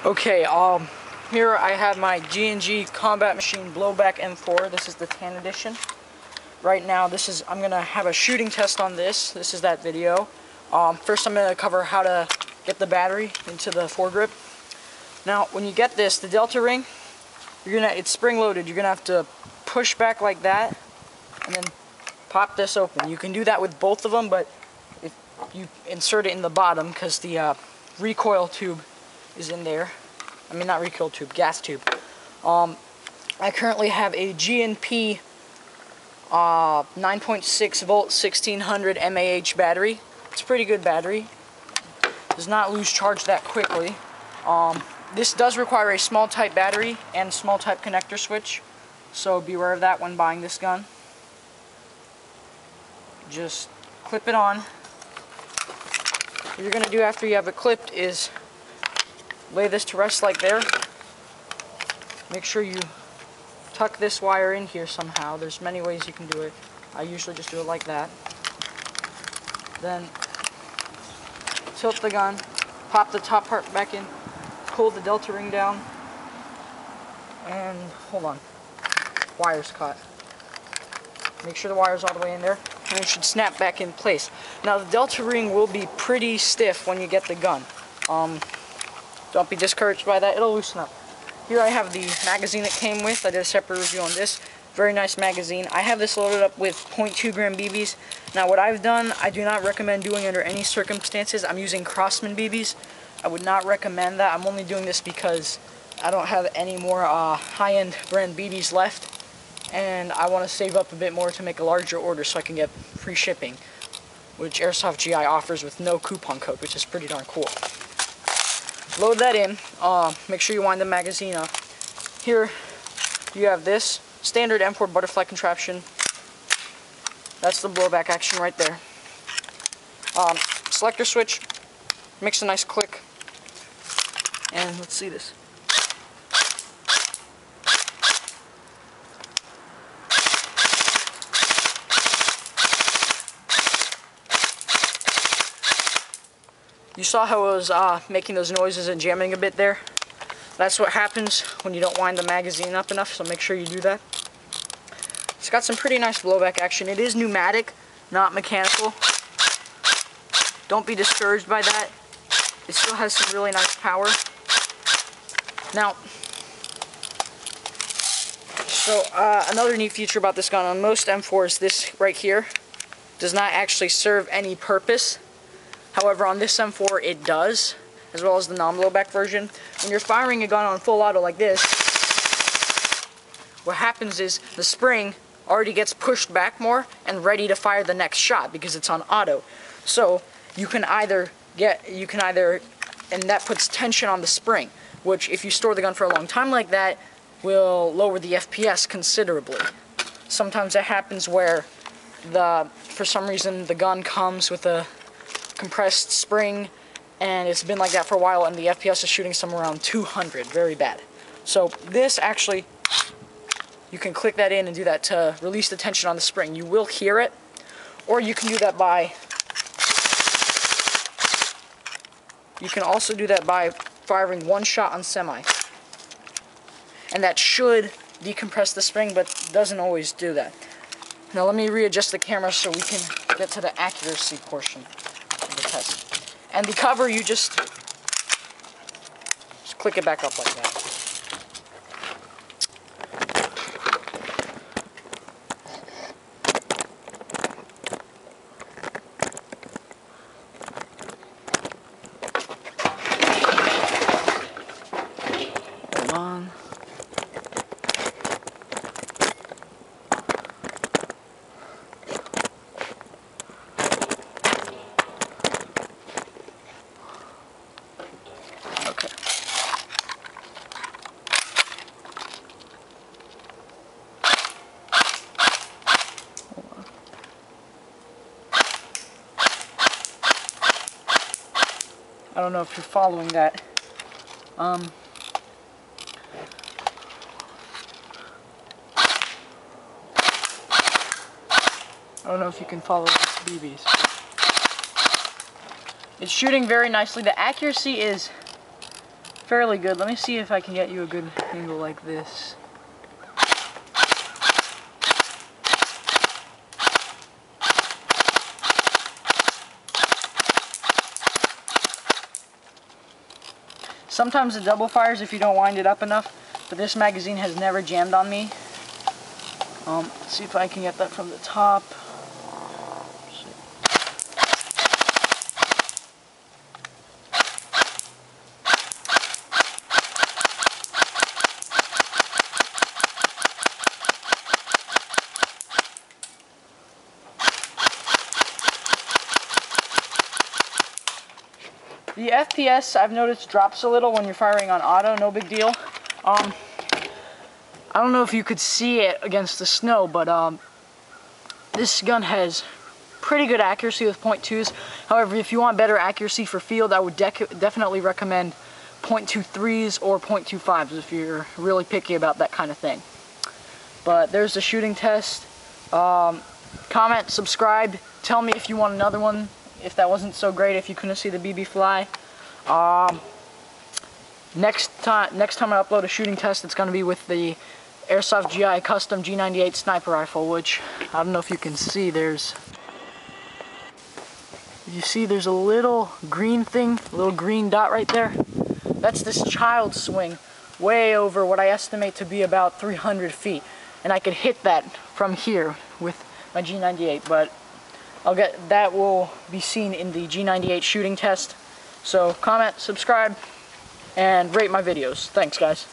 Okay, here I have my G&G Combat Machine Blowback M4. This is the tan edition. Right now, I'm gonna have a shooting test on this. This is that video. First, I'm gonna cover how to get the battery into the foregrip. Now, when you get this, the Delta ring, it's spring-loaded. You're gonna have to push back like that, and then pop this open. You can do that with both of them, but if you insert it in the bottom, because the recoil tube is in there. I mean, not recoil tube, gas tube. I currently have a G&P 9.6 volt 1600 mAh battery. It's a pretty good battery. Does not lose charge that quickly. This does require a small type battery and small type connector switch, so beware of that when buying this gun. Just clip it on. What you're going to do after you have it clipped is lay this to rest like there. Make sure you tuck this wire in here somehow. There's many ways you can do it. I usually just do it like that. Then tilt the gun, pop the top part back in, pull the Delta ring down, and hold on, wire's caught. Make sure the wire's all the way in there, and it should snap back in place. Now the Delta ring will be pretty stiff when you get the gun. Don't be discouraged by that, it'll loosen up. Here I have the magazine it came with. I did a separate review on this. Very nice magazine. I have this loaded up with 0.2 gram BBs. Now what I've done, I do not recommend doing under any circumstances. I'm using Crossman BBs. I would not recommend that. I'm only doing this because I don't have any more high-end brand BBs left, and I want to save up a bit more to make a larger order so I can get free shipping, which Airsoft GI offers with no coupon code, which is pretty darn cool. Load that in. Make sure you wind the magazine up. Here you have this standard M4 butterfly contraption. That's the blowback action right there. Selector switch makes a nice click. And let's see this. You saw how it was making those noises and jamming a bit there? That's what happens when you don't wind the magazine up enough, so make sure you do that. It's got some pretty nice blowback action. It is pneumatic, not mechanical. Don't be discouraged by that. It still has some really nice power. Now, so another neat feature about this gun, on most M4s, this right here does not actually serve any purpose. However, on this M4 it does, as well as the non-blowback version. When you're firing a gun on full auto like this, what happens is the spring already gets pushed back more and ready to fire the next shot because it's on auto. So you can either, and that puts tension on the spring, which if you store the gun for a long time like that, will lower the FPS considerably. Sometimes it happens where for some reason the gun comes with a compressed spring, and it's been like that for a while, and the FPS is shooting somewhere around 200, very bad. So this actually, you can click that in and do that to release the tension on the spring. You will hear it, or you can do that by, you can also do that by firing one shot on semi. And that should decompress the spring, but doesn't always do that. Now let me readjust the camera so we can get to the accuracy portion of the test. And the cover, you just click it back up like that. Hold on. I don't know if you're following that. I don't know if you can follow these BBs. It's shooting very nicely. The accuracy is fairly good. Let me see if I can get you a good angle like this. Sometimes it double fires if you don't wind it up enough, but this magazine has never jammed on me. Let's see if I can get that from the top. The FPS I've noticed drops a little when you're firing on auto, no big deal. I don't know if you could see it against the snow, but this gun has pretty good accuracy with .2s. However, if you want better accuracy for field, I would definitely recommend .23s or .25s if you're really picky about that kind of thing. But there's the shooting test. Comment, subscribe, tell me if you want another one. If that wasn't so great, if you couldn't see the BB fly. Next time I upload a shooting test, it's going to be with the Airsoft GI Custom G98 sniper rifle, which I don't know if you can see. There's a little green thing, a little green dot right there. That's this child swing, way over what I estimate to be about 300 feet, and I could hit that from here with my G98, but that will be seen in the G98 shooting test. So comment, subscribe, and rate my videos. Thanks, guys.